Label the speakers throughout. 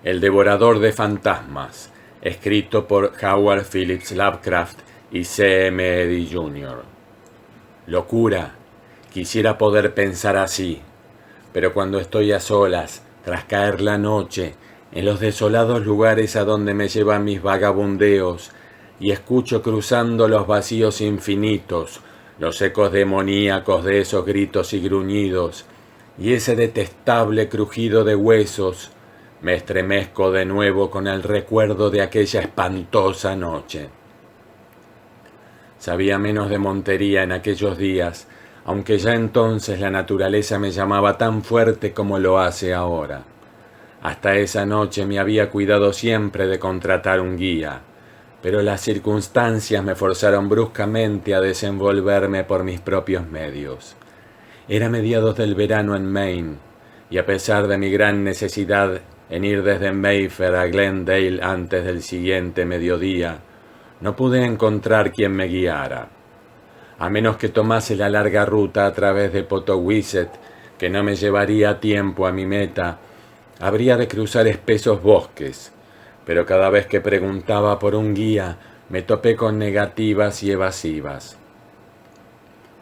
Speaker 1: El devorador de fantasmas, escrito por Howard Phillips Lovecraft y C.M. Eddy Jr. Locura, quisiera poder pensar así, pero cuando estoy a solas, tras caer la noche, en los desolados lugares a donde me llevan mis vagabundeos, y escucho cruzando los vacíos infinitos, los ecos demoníacos de esos gritos y gruñidos, y ese detestable crujido de huesos, me estremezco de nuevo con el recuerdo de aquella espantosa noche. Sabía menos de montería en aquellos días, aunque ya entonces la naturaleza me llamaba tan fuerte como lo hace ahora. Hasta esa noche me había cuidado siempre de contratar un guía, pero las circunstancias me forzaron bruscamente a desenvolverme por mis propios medios. Era mediados del verano en Maine, y a pesar de mi gran necesidad en ir desde Mayfair a Glendale antes del siguiente mediodía, no pude encontrar quien me guiara. A menos que tomase la larga ruta a través de Potowiset, que no me llevaría tiempo a mi meta, habría de cruzar espesos bosques, pero cada vez que preguntaba por un guía me topé con negativas y evasivas.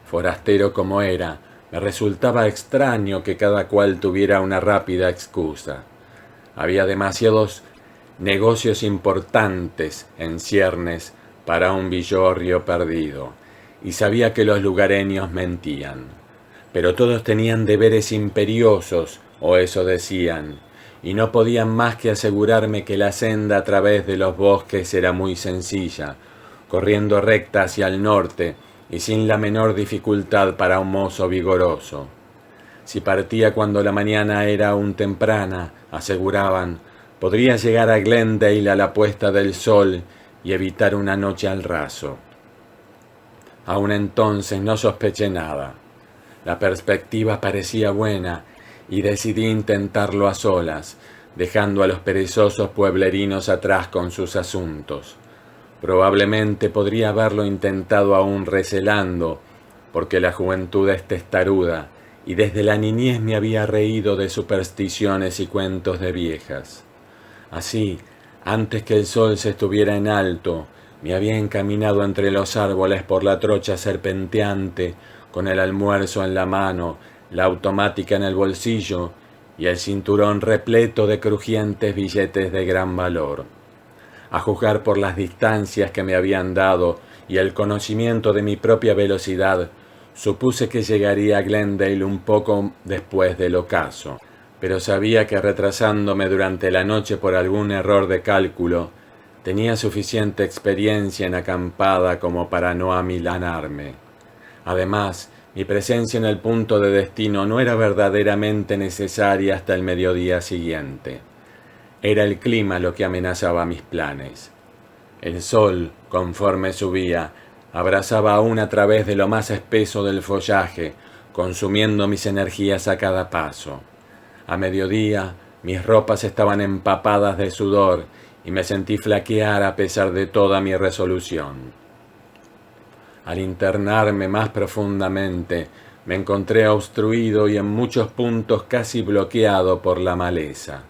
Speaker 1: Forastero como era, me resultaba extraño que cada cual tuviera una rápida excusa. Había demasiados negocios importantes en ciernes para un villorrio perdido, y sabía que los lugareños mentían. Pero todos tenían deberes imperiosos, o eso decían, y no podían más que asegurarme que la senda a través de los bosques era muy sencilla, corriendo recta hacia el norte y sin la menor dificultad para un mozo vigoroso. Si partía cuando la mañana era aún temprana, aseguraban, podría llegar a Glendale a la puesta del sol y evitar una noche al raso. Aún entonces no sospeché nada. La perspectiva parecía buena y decidí intentarlo a solas, dejando a los perezosos pueblerinos atrás con sus asuntos. Probablemente podría haberlo intentado aún recelando, porque la juventud es testaruda, y desde la niñez me había reído de supersticiones y cuentos de viejas. Así, antes que el sol se estuviera en alto, me había encaminado entre los árboles por la trocha serpenteante, con el almuerzo en la mano, la automática en el bolsillo y el cinturón repleto de crujientes billetes de gran valor. A juzgar por las distancias que me habían dado y el conocimiento de mi propia velocidad, supuse que llegaría a Glendale un poco después del ocaso, pero sabía que retrasándome durante la noche por algún error de cálculo, tenía suficiente experiencia en acampada como para no amilanarme. Además, mi presencia en el punto de destino no era verdaderamente necesaria hasta el mediodía siguiente. Era el clima lo que amenazaba mis planes. El sol, conforme subía, abrasaba aún a través de lo más espeso del follaje, consumiendo mis energías a cada paso. A mediodía, mis ropas estaban empapadas de sudor y me sentí flaquear a pesar de toda mi resolución. Al internarme más profundamente, me encontré obstruido y en muchos puntos casi bloqueado por la maleza.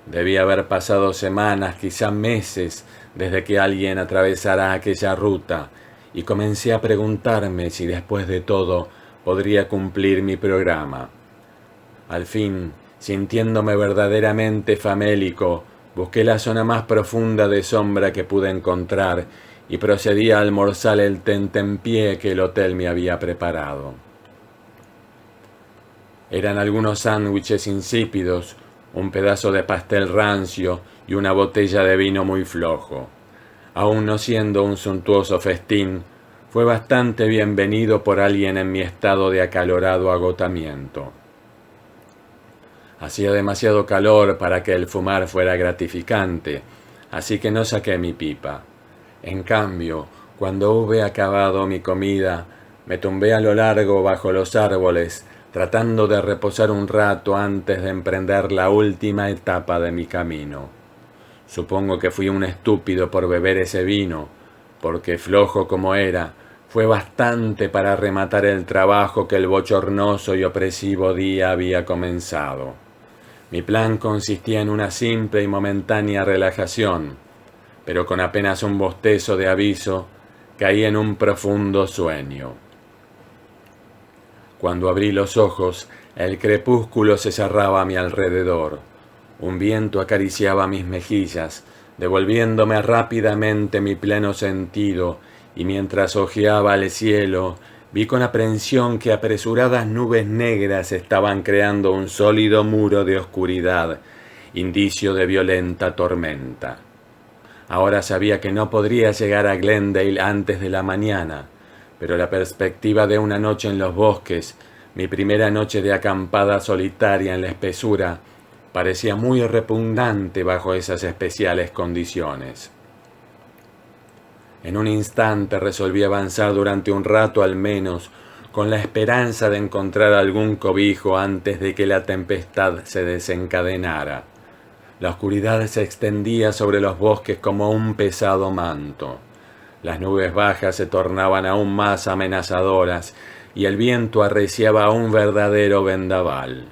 Speaker 1: Debía haber pasado semanas, quizá meses, desde que alguien atravesara aquella ruta, y comencé a preguntarme si después de todo podría cumplir mi programa. Al fin, sintiéndome verdaderamente famélico, busqué la zona más profunda de sombra que pude encontrar y procedí a almorzar el tentempié que el hotel me había preparado. Eran algunos sándwiches insípidos, un pedazo de pastel rancio y una botella de vino muy flojo. Aun no siendo un suntuoso festín, fue bastante bienvenido por alguien en mi estado de acalorado agotamiento. Hacía demasiado calor para que el fumar fuera gratificante, así que no saqué mi pipa. En cambio, cuando hube acabado mi comida, me tumbé a lo largo bajo los árboles, tratando de reposar un rato antes de emprender la última etapa de mi camino. Supongo que fui un estúpido por beber ese vino, porque flojo como era, fue bastante para rematar el trabajo que el bochornoso y opresivo día había comenzado. Mi plan consistía en una simple y momentánea relajación, pero con apenas un bostezo de aviso, caí en un profundo sueño. Cuando abrí los ojos, el crepúsculo se cerraba a mi alrededor. Un viento acariciaba mis mejillas, devolviéndome rápidamente mi pleno sentido, y mientras hojeaba el cielo, vi con aprensión que apresuradas nubes negras estaban creando un sólido muro de oscuridad, indicio de violenta tormenta. Ahora sabía que no podría llegar a Glendale antes de la mañana, pero la perspectiva de una noche en los bosques, mi primera noche de acampada solitaria en la espesura, parecía muy repugnante bajo esas especiales condiciones. En un instante resolví avanzar durante un rato al menos, con la esperanza de encontrar algún cobijo antes de que la tempestad se desencadenara. La oscuridad se extendía sobre los bosques como un pesado manto. Las nubes bajas se tornaban aún más amenazadoras y el viento arreciaba un verdadero vendaval.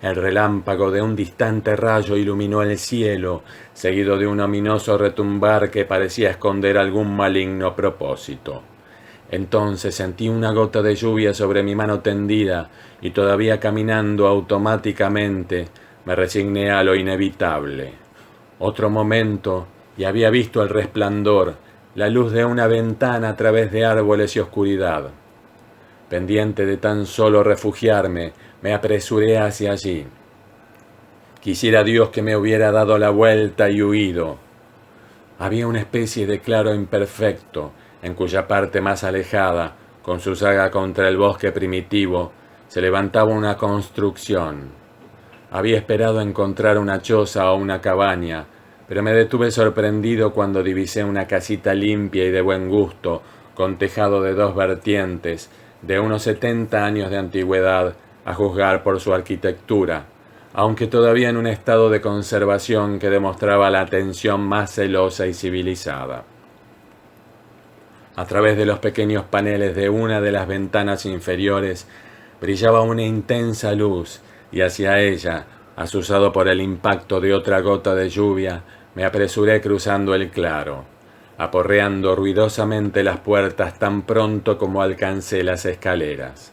Speaker 1: El relámpago de un distante rayo iluminó el cielo, seguido de un ominoso retumbar que parecía esconder algún maligno propósito. Entonces sentí una gota de lluvia sobre mi mano tendida y todavía caminando automáticamente me resigné a lo inevitable. Otro momento y había visto el resplandor, la luz de una ventana a través de árboles y oscuridad. Pendiente de tan solo refugiarme, me apresuré hacia allí. Quisiera Dios que me hubiera dado la vuelta y huido. Había una especie de claro imperfecto, en cuya parte más alejada, con su saga contra el bosque primitivo, se levantaba una construcción. Había esperado encontrar una choza o una cabaña, pero me detuve sorprendido cuando divisé una casita limpia y de buen gusto, con tejado de 2 vertientes, de unos 70 años de antigüedad, a juzgar por su arquitectura, aunque todavía en un estado de conservación que demostraba la atención más celosa y civilizada. A través de los pequeños paneles de una de las ventanas inferiores brillaba una intensa luz, y hacia ella, azuzado por el impacto de otra gota de lluvia, me apresuré cruzando el claro, aporreando ruidosamente las puertas tan pronto como alcancé las escaleras.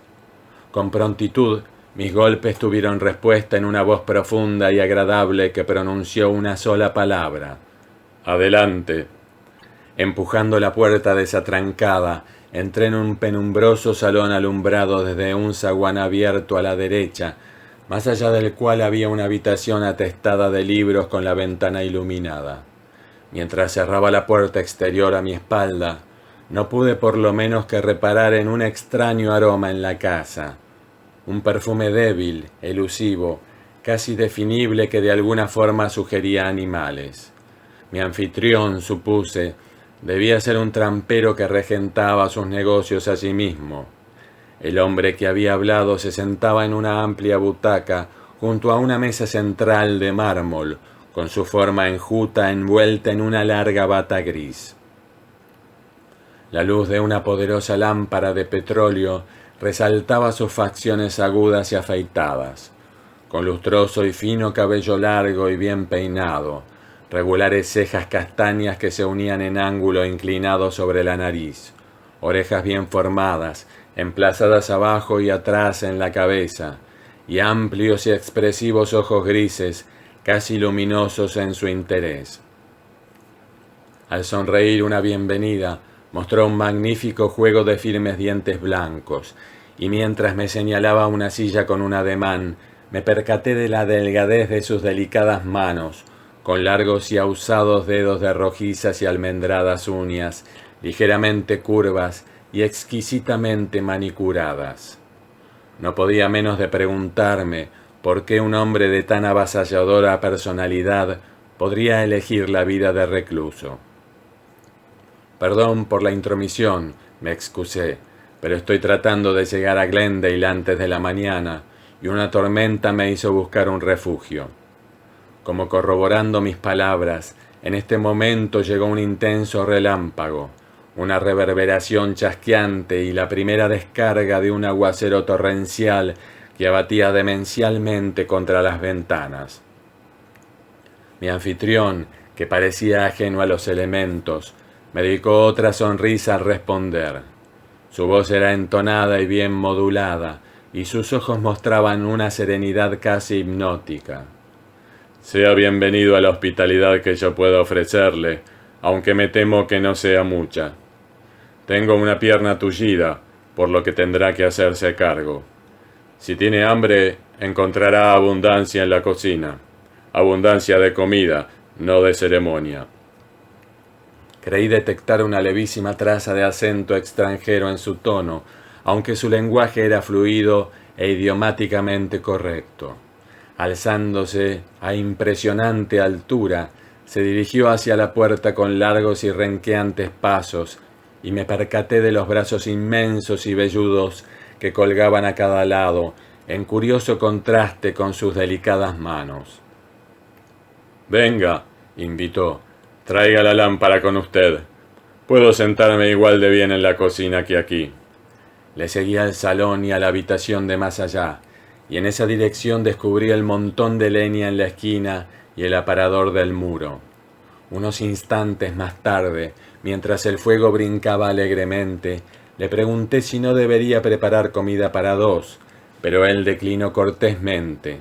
Speaker 1: Con prontitud, mis golpes tuvieron respuesta en una voz profunda y agradable que pronunció una sola palabra: «Adelante». Empujando la puerta desatrancada, entré en un penumbroso salón alumbrado desde un zaguán abierto a la derecha, más allá del cual había una habitación atestada de libros con la ventana iluminada. Mientras cerraba la puerta exterior a mi espalda, no pude por lo menos que reparar en un extraño aroma en la casa. Un perfume débil, elusivo, casi definible que de alguna forma sugería animales. Mi anfitrión, supuse, debía ser un trampero que regentaba sus negocios allí mismo. El hombre que había hablado se sentaba en una amplia butaca junto a una mesa central de mármol, con su forma enjuta envuelta en una larga bata gris. La luz de una poderosa lámpara de petróleo resaltaba sus facciones agudas y afeitadas, con lustroso y fino cabello largo y bien peinado, regulares cejas castañas que se unían en ángulo inclinado sobre la nariz, orejas bien formadas, emplazadas abajo y atrás en la cabeza, y amplios y expresivos ojos grises, casi luminosos en su interés. Al sonreír una bienvenida, mostró un magnífico juego de firmes dientes blancos, y mientras me señalaba una silla con un ademán, me percaté de la delgadez de sus delicadas manos, con largos y ahusados dedos de rojizas y almendradas uñas, ligeramente curvas y exquisitamente manicuradas. No podía menos de preguntarme por qué un hombre de tan avasalladora personalidad podría elegir la vida de recluso. «Perdón por la intromisión», me excusé, «pero estoy tratando de llegar a Glendale antes de la mañana y una tormenta me hizo buscar un refugio». Como corroborando mis palabras, en este momento llegó un intenso relámpago, una reverberación chasqueante y la primera descarga de un aguacero torrencial que abatía demencialmente contra las ventanas. Mi anfitrión, que parecía ajeno a los elementos, me dedicó otra sonrisa al responder. Su voz era entonada y bien modulada, y sus ojos mostraban una serenidad casi hipnótica. Sea bienvenido a la hospitalidad que yo pueda ofrecerle, aunque me temo que no sea mucha. Tengo una pierna tullida, por lo que tendrá que hacerse cargo. Si tiene hambre, encontrará abundancia en la cocina. Abundancia de comida, no de ceremonia. Creí detectar una levísima traza de acento extranjero en su tono, aunque su lenguaje era fluido e idiomáticamente correcto. Alzándose a impresionante altura, se dirigió hacia la puerta con largos y renqueantes pasos, y me percaté de los brazos inmensos y velludos que colgaban a cada lado, en curioso contraste con sus delicadas manos. «Venga», invitó, «traiga la lámpara con usted. Puedo sentarme igual de bien en la cocina que aquí». Le seguí al salón y a la habitación de más allá, y en esa dirección descubrí el montón de leña en la esquina y el aparador del muro. Unos instantes más tarde, mientras el fuego brincaba alegremente, le pregunté si no debería preparar comida para dos, pero él declinó cortésmente.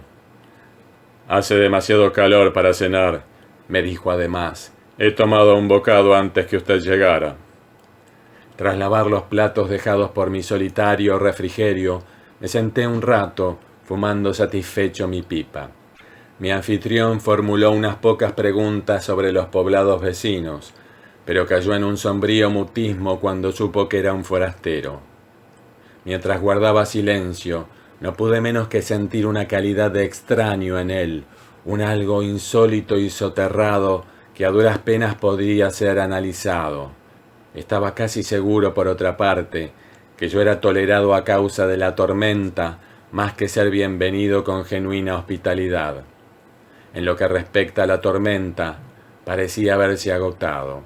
Speaker 1: «Hace demasiado calor para cenar», me dijo además. «He tomado un bocado antes que usted llegara». Tras lavar los platos dejados por mi solitario refrigerio, me senté un rato, fumando satisfecho mi pipa. Mi anfitrión formuló unas pocas preguntas sobre los poblados vecinos, pero cayó en un sombrío mutismo cuando supo que era un forastero. Mientras guardaba silencio, no pude menos que sentir una calidad de extraño en él, un algo insólito y soterrado que a duras penas podría ser analizado. Estaba casi seguro, por otra parte, que yo era tolerado a causa de la tormenta, más que ser bienvenido con genuina hospitalidad. En lo que respecta a la tormenta, parecía haberse agotado.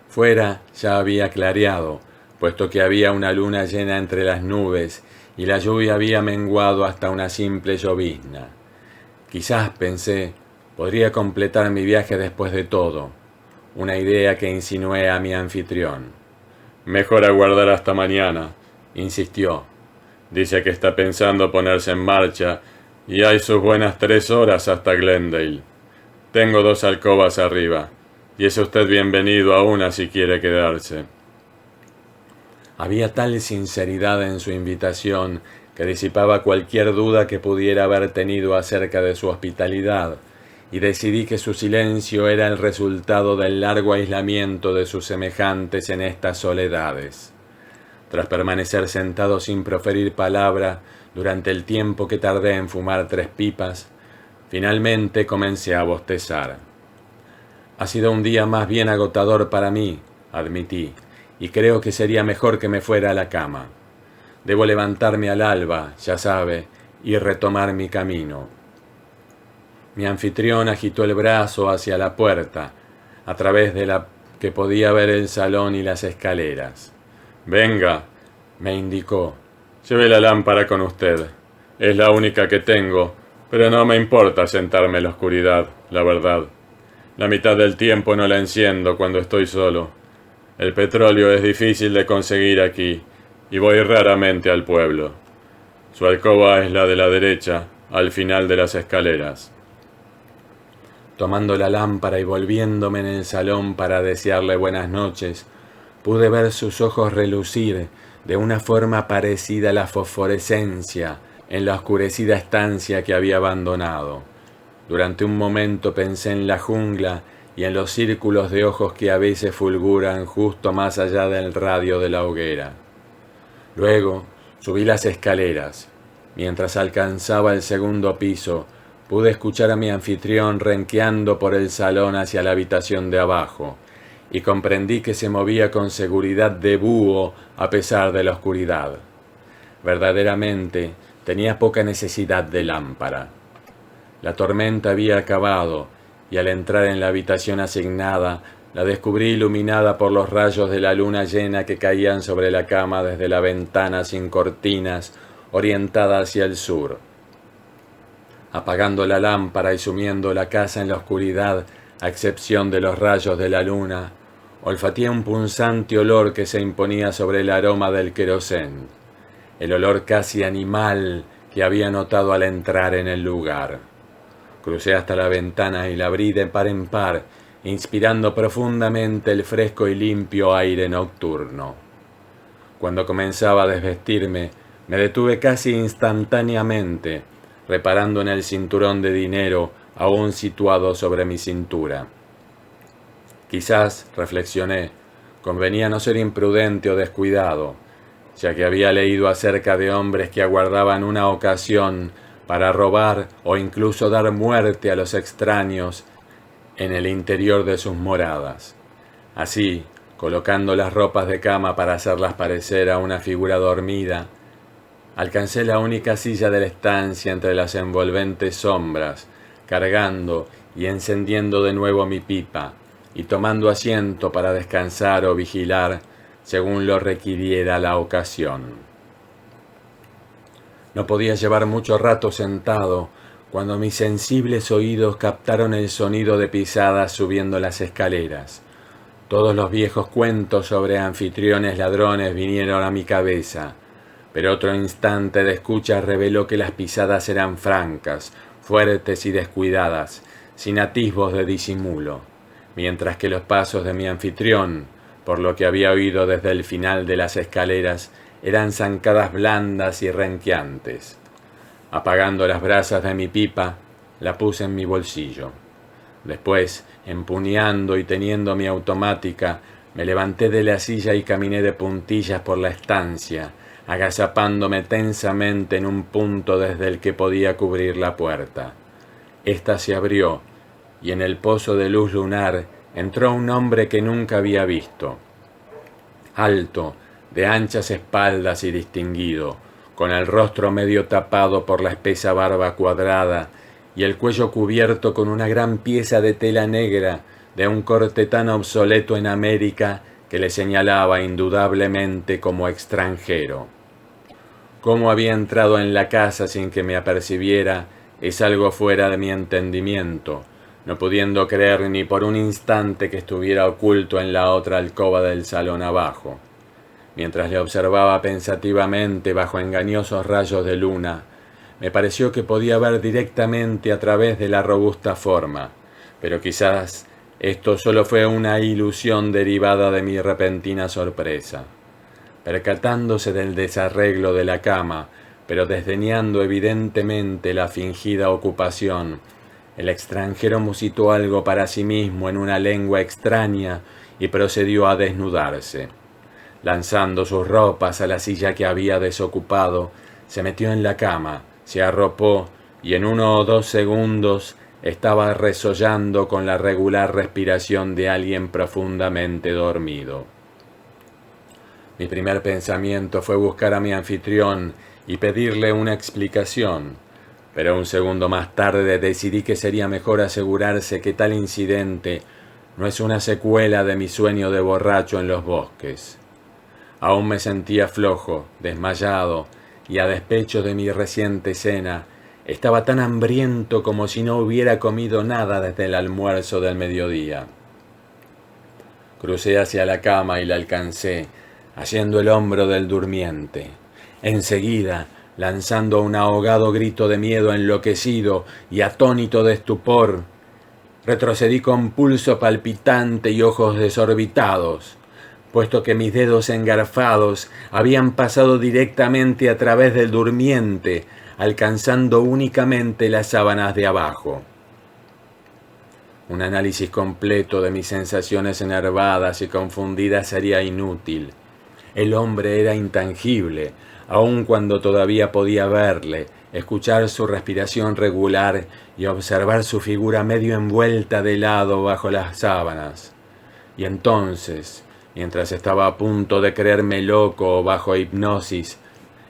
Speaker 1: Fuera ya había clareado, puesto que había una luna llena entre las nubes y la lluvia había menguado hasta una simple llovizna. Quizás, pensé, podría completar mi viaje después de todo, una idea que insinué a mi anfitrión. «Mejor aguardar hasta mañana», insistió. «Dice que está pensando ponerse en marcha y hay sus buenas 3 horas hasta Glendale. Tengo 2 alcobas arriba, y es usted bienvenido a una si quiere quedarse». Había tal sinceridad en su invitación que disipaba cualquier duda que pudiera haber tenido acerca de su hospitalidad, y decidí que su silencio era el resultado del largo aislamiento de sus semejantes en estas soledades. Tras permanecer sentado sin proferir palabra durante el tiempo que tardé en fumar 3 pipas, finalmente comencé a bostezar. «Ha sido un día más bien agotador para mí», admití, «y creo que sería mejor que me fuera a la cama. Debo levantarme al alba, ya sabe, y retomar mi camino». Mi anfitrión agitó el brazo hacia la puerta, a través de la que podía ver el salón y las escaleras. «Venga», me indicó, «lleve la lámpara con usted. Es la única que tengo, pero no me importa sentarme en la oscuridad, la verdad. La mitad del tiempo no la enciendo cuando estoy solo. El petróleo es difícil de conseguir aquí, y voy raramente al pueblo. Su alcoba es la de la derecha, al final de las escaleras». Tomando la lámpara y volviéndome en el salón para desearle buenas noches, pude ver sus ojos relucir de una forma parecida a la fosforescencia en la oscurecida estancia que había abandonado. Durante un momento pensé en la jungla y en los círculos de ojos que a veces fulguran justo más allá del radio de la hoguera. Luego subí las escaleras. Mientras alcanzaba el 2.º piso, pude escuchar a mi anfitrión renqueando por el salón hacia la habitación de abajo, y comprendí que se movía con seguridad de búho a pesar de la oscuridad. Verdaderamente, tenía poca necesidad de lámpara. La tormenta había acabado, y al entrar en la habitación asignada, la descubrí iluminada por los rayos de la luna llena que caían sobre la cama desde la ventana sin cortinas, orientada hacia el sur. Apagando la lámpara y sumiendo la casa en la oscuridad, a excepción de los rayos de la luna, olfateé un punzante olor que se imponía sobre el aroma del querosén, el olor casi animal que había notado al entrar en el lugar. Crucé hasta la ventana y la abrí de par en par, inspirando profundamente el fresco y limpio aire nocturno. Cuando comenzaba a desvestirme, me detuve casi instantáneamente, reparando en el cinturón de dinero aún situado sobre mi cintura. Quizás, reflexioné, convenía no ser imprudente o descuidado, ya que había leído acerca de hombres que aguardaban una ocasión para robar o incluso dar muerte a los extraños en el interior de sus moradas. Así, colocando las ropas de cama para hacerlas parecer a una figura dormida, alcancé la única silla de la estancia entre las envolventes sombras, cargando y encendiendo de nuevo mi pipa, y tomando asiento para descansar o vigilar según lo requiriera la ocasión. No podía llevar mucho rato sentado cuando mis sensibles oídos captaron el sonido de pisadas subiendo las escaleras. Todos los viejos cuentos sobre anfitriones ladrones vinieron a mi cabeza, pero otro instante de escucha reveló que las pisadas eran francas, fuertes y descuidadas, sin atisbos de disimulo, mientras que los pasos de mi anfitrión, por lo que había oído desde el final de las escaleras, eran zancadas blandas y renqueantes. Apagando las brasas de mi pipa, la puse en mi bolsillo. Después, empuñando y teniendo mi automática, me levanté de la silla y caminé de puntillas por la estancia, agazapándome tensamente en un punto desde el que podía cubrir la puerta. Esta se abrió, y en el pozo de luz lunar entró un hombre que nunca había visto. Alto, de anchas espaldas y distinguido, con el rostro medio tapado por la espesa barba cuadrada y el cuello cubierto con una gran pieza de tela negra de un corte tan obsoleto en América que le señalaba indudablemente como extranjero. Cómo había entrado en la casa sin que me apercibiera es algo fuera de mi entendimiento, no pudiendo creer ni por un instante que estuviera oculto en la otra alcoba del salón abajo. Mientras le observaba pensativamente bajo engañosos rayos de luna, me pareció que podía ver directamente a través de la robusta forma, pero quizás esto solo fue una ilusión derivada de mi repentina sorpresa. Percatándose del desarreglo de la cama, pero desdeñando evidentemente la fingida ocupación, el extranjero musitó algo para sí mismo en una lengua extraña y procedió a desnudarse. Lanzando sus ropas a la silla que había desocupado, se metió en la cama, se arropó y en 1 o 2 segundos estaba resollando con la regular respiración de alguien profundamente dormido. Mi primer pensamiento fue buscar a mi anfitrión y pedirle una explicación, pero un segundo más tarde decidí que sería mejor asegurarse que tal incidente no es una secuela de mi sueño de borracho en los bosques. Aún me sentía flojo, desmayado, y a despecho de mi reciente cena, estaba tan hambriento como si no hubiera comido nada desde el almuerzo del mediodía. Crucé hacia la cama y la alcancé, haciendo el hombro del durmiente. Enseguida, lanzando un ahogado grito de miedo enloquecido y atónito de estupor, retrocedí con pulso palpitante y ojos desorbitados, puesto que mis dedos engarfados habían pasado directamente a través del durmiente, alcanzando únicamente las sábanas de abajo. Un análisis completo de mis sensaciones enervadas y confundidas sería inútil. El hombre era intangible, aun cuando todavía podía verle, escuchar su respiración regular y observar su figura medio envuelta de lado bajo las sábanas. Y entonces, mientras estaba a punto de creerme loco o bajo hipnosis,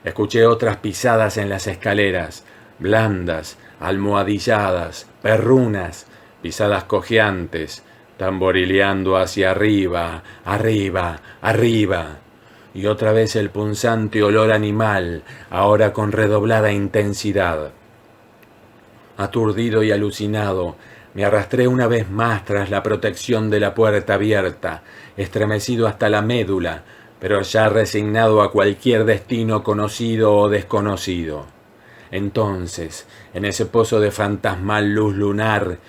Speaker 1: escuché otras pisadas en las escaleras, blandas, almohadilladas, perrunas, pisadas cojeantes, tamborileando hacia arriba, arriba, arriba. y otra vez el punzante olor animal, ahora con redoblada intensidad. Aturdido y alucinado, me arrastré una vez más tras la protección de la puerta abierta, estremecido hasta la médula, pero ya resignado a cualquier destino conocido o desconocido. Entonces, en ese pozo de fantasmal luz lunar,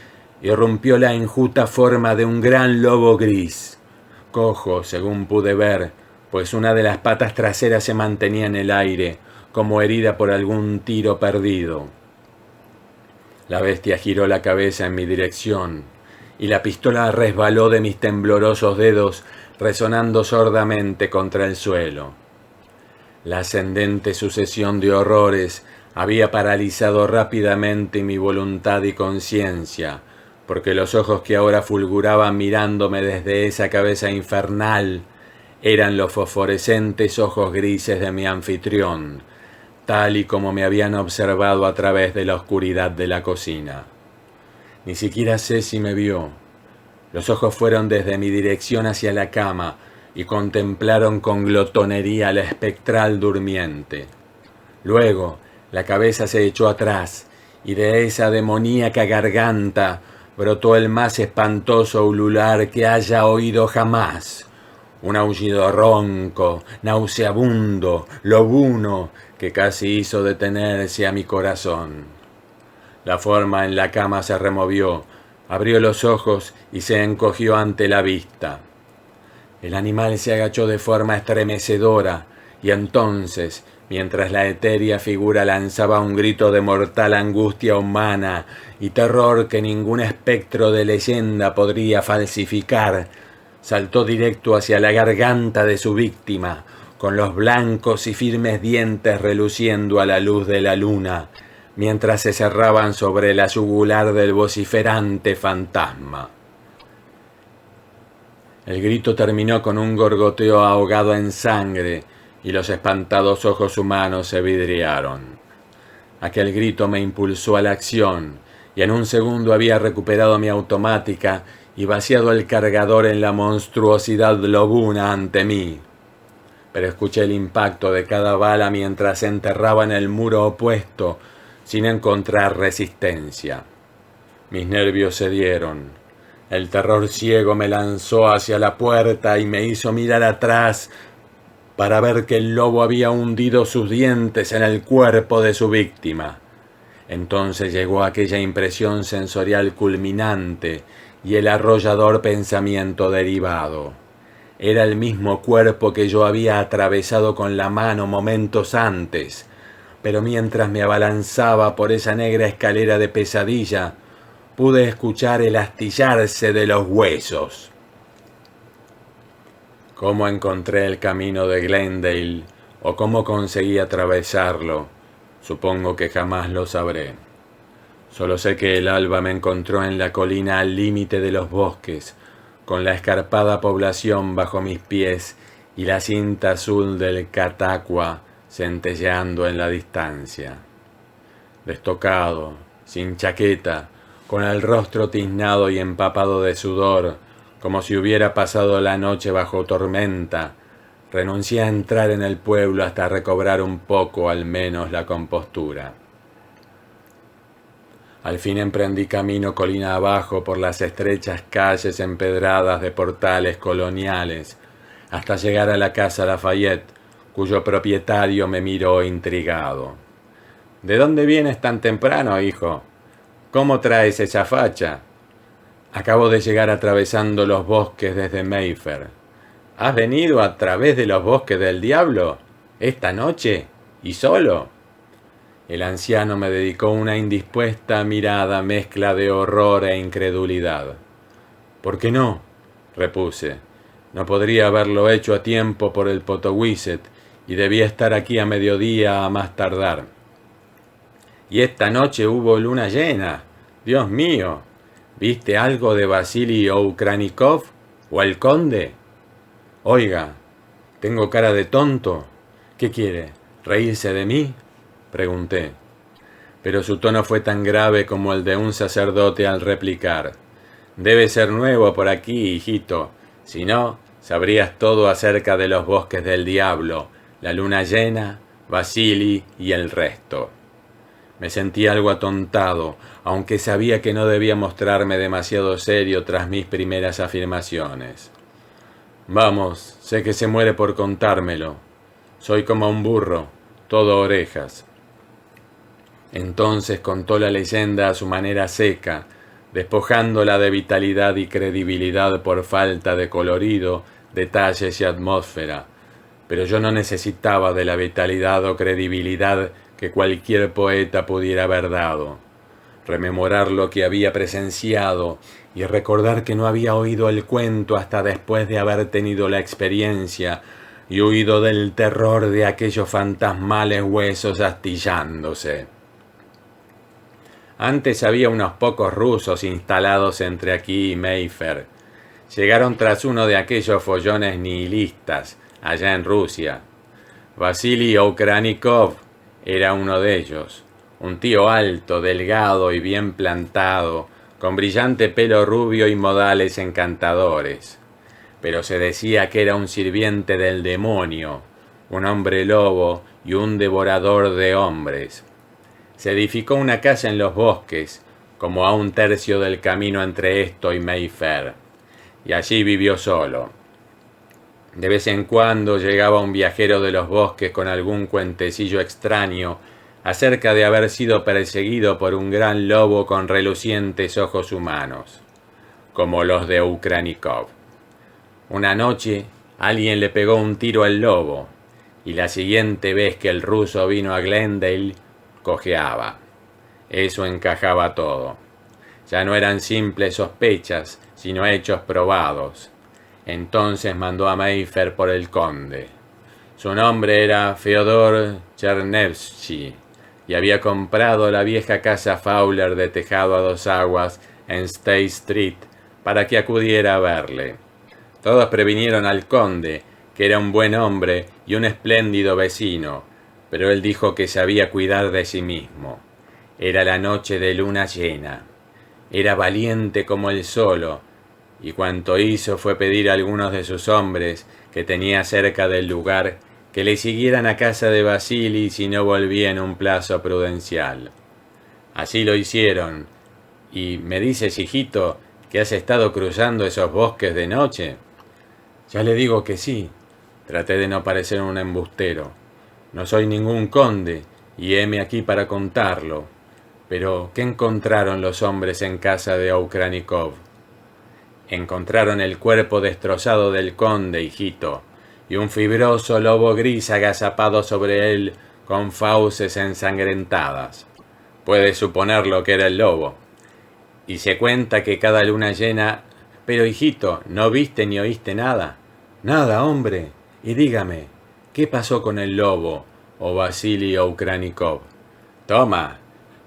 Speaker 1: irrumpió la enjuta forma de un gran lobo gris, cojo, según pude ver, pues una de las patas traseras se mantenía en el aire, como herida por algún tiro perdido. La bestia giró la cabeza en mi dirección, y la pistola resbaló de mis temblorosos dedos, resonando sordamente contra el suelo. La ascendente sucesión de horrores había paralizado rápidamente mi voluntad y conciencia, porque los ojos que ahora fulguraban mirándome desde esa cabeza infernal eran los fosforescentes ojos grises de mi anfitrión, tal y como me habían observado a través de la oscuridad de la cocina. Ni siquiera sé si me vio. Los ojos fueron desde mi dirección hacia la cama y contemplaron con glotonería la espectral durmiente. Luego, la cabeza se echó atrás, y de esa demoníaca garganta brotó el más espantoso ulular que haya oído jamás. Un aullido ronco, nauseabundo, lobuno, que casi hizo detenerse a mi corazón. La forma en la cama se removió, abrió los ojos y se encogió ante la vista. El animal se agachó de forma estremecedora, y entonces, mientras la etérea figura lanzaba un grito de mortal angustia humana y terror que ningún espectro de leyenda podría falsificar, saltó directo hacia la garganta de su víctima, con los blancos y firmes dientes reluciendo a la luz de la luna, mientras se cerraban sobre la yugular del vociferante fantasma. El grito terminó con un gorgoteo ahogado en sangre, y los espantados ojos humanos se vidriaron. Aquel grito me impulsó a la acción, y en un segundo había recuperado mi automática y vaciado el cargador en la monstruosidad lobuna ante mí. Pero escuché el impacto de cada bala mientras se enterraba en el muro opuesto, sin encontrar resistencia. Mis nervios cedieron. El terror ciego me lanzó hacia la puerta y me hizo mirar atrás para ver que el lobo había hundido sus dientes en el cuerpo de su víctima. Entonces llegó aquella impresión sensorial culminante y el arrollador pensamiento derivado. Era el mismo cuerpo que yo había atravesado con la mano momentos antes, pero mientras me abalanzaba por esa negra escalera de pesadilla, pude escuchar el astillarse de los huesos. Cómo encontré el camino de Glendale o cómo conseguí atravesarlo, supongo que jamás lo sabré. Solo sé que el alba me encontró en la colina al límite de los bosques, con la escarpada población bajo mis pies y la cinta azul del Cataqua centelleando en la distancia. Destocado, sin chaqueta, con el rostro tiznado y empapado de sudor, como si hubiera pasado la noche bajo tormenta, renuncié a entrar en el pueblo hasta recobrar un poco al menos la compostura. Al fin emprendí camino colina abajo por las estrechas calles empedradas de portales coloniales, hasta llegar a la casa Lafayette, cuyo propietario me miró intrigado. «¿De dónde vienes tan temprano, hijo? ¿Cómo traes esa facha?» «Acabo de llegar atravesando los bosques desde Mayfair». «¿Has venido a través de los bosques del diablo? ¿Esta noche? ¿Y solo?» El anciano me dedicó una indispuesta mirada mezcla de horror e incredulidad. «¿Por qué no?», repuse. «No podría haberlo hecho a tiempo por el Potowiset y debía estar aquí a mediodía a más tardar». «Y esta noche hubo luna llena. Dios mío. ¿Viste algo de Vasily Okranikov o el conde?» «Oiga, ¿tengo cara de tonto? ¿Qué quiere? ¿Reírse de mí?», pregunté. Pero su tono fue tan grave como el de un sacerdote al replicar. «Debe ser nuevo por aquí, hijito. Si no, Sabrías todo acerca de los bosques del diablo, la luna llena, Vasili y el resto. Me sentí algo atontado, aunque sabía que no debía mostrarme demasiado serio tras mis primeras afirmaciones. Vamos, sé que se muere por contármelo. Soy como un burro, todo orejas. Entonces contó la leyenda a su manera seca, despojándola de vitalidad y credibilidad por falta de colorido, detalles y atmósfera. Pero yo no necesitaba de la vitalidad o credibilidad que cualquier poeta pudiera haber dado. Rememorar lo que había presenciado y recordar que no había oído el cuento hasta después de haber tenido la experiencia y huido del terror de aquellos fantasmales huesos astillándose. Antes había unos pocos rusos instalados entre aquí y Mayfair. Llegaron tras uno de aquellos follones nihilistas, allá en Rusia. Vasili Okranikov era uno de ellos, un tío alto, delgado y bien plantado, con brillante pelo rubio y modales encantadores. Pero se decía que era un sirviente del demonio, un hombre lobo y un devorador de hombres. Se edificó una casa en los bosques, como a 1/3 del camino entre esto y Mayfair, y allí vivió solo. De vez en cuando llegaba un viajero de los bosques con algún cuentecillo extraño acerca de haber sido perseguido por un gran lobo con relucientes ojos humanos, como los de Okranikov. Una noche alguien le pegó un tiro al lobo, y la siguiente vez que el ruso vino a Glendale, cojeaba. Eso encajaba todo. Ya no eran simples sospechas, sino hechos probados. Entonces mandó a Mayfair por el conde. Su nombre era Fyodor Chernevsky y había comprado la vieja casa Fowler de tejado a 2 aguas en State Street para que acudiera a verle. Todos previnieron al conde, que era un buen hombre y un espléndido vecino, pero él dijo que sabía cuidar de sí mismo. Era la noche de luna llena. Era valiente como él solo, y cuanto hizo fue pedir a algunos de sus hombres que tenía cerca del lugar que le siguieran a casa de Vasili si no volvía en un plazo prudencial. Así lo hicieron. ¿Y me dices, hijito, que has estado cruzando esos bosques de noche? Ya le digo que sí. Traté de no parecer un embustero. No soy ningún conde, y heme aquí para contarlo. Pero, ¿qué encontraron los hombres en casa de Okranikov? Encontraron el cuerpo destrozado del conde, hijito, y un fibroso lobo gris agazapado sobre él con fauces ensangrentadas. Puedes suponer lo que era el lobo. Y se cuenta que cada luna llena... Pero, hijito, ¿no viste ni oíste nada? Nada, hombre. Y dígame, ¿qué pasó con el lobo, o Vasili Okranikov? Toma,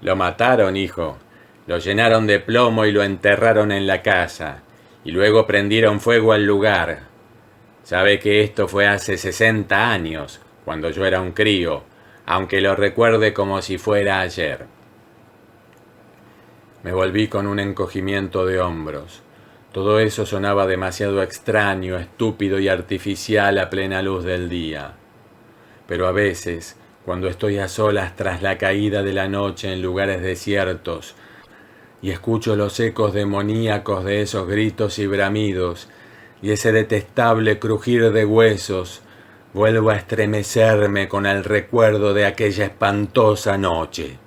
Speaker 1: lo mataron, hijo. Lo llenaron de plomo y lo enterraron en la casa. Y luego prendieron fuego al lugar. Sabe que esto fue hace 60 años, cuando yo era un crío, aunque lo recuerde como si fuera ayer. Me volví con un encogimiento de hombros. Todo eso sonaba demasiado extraño, estúpido y artificial a plena luz del día. Pero a veces, cuando estoy a solas tras la caída de la noche en lugares desiertos, y escucho los ecos demoníacos de esos gritos y bramidos, y ese detestable crujir de huesos, vuelvo a estremecerme con el recuerdo de aquella espantosa noche.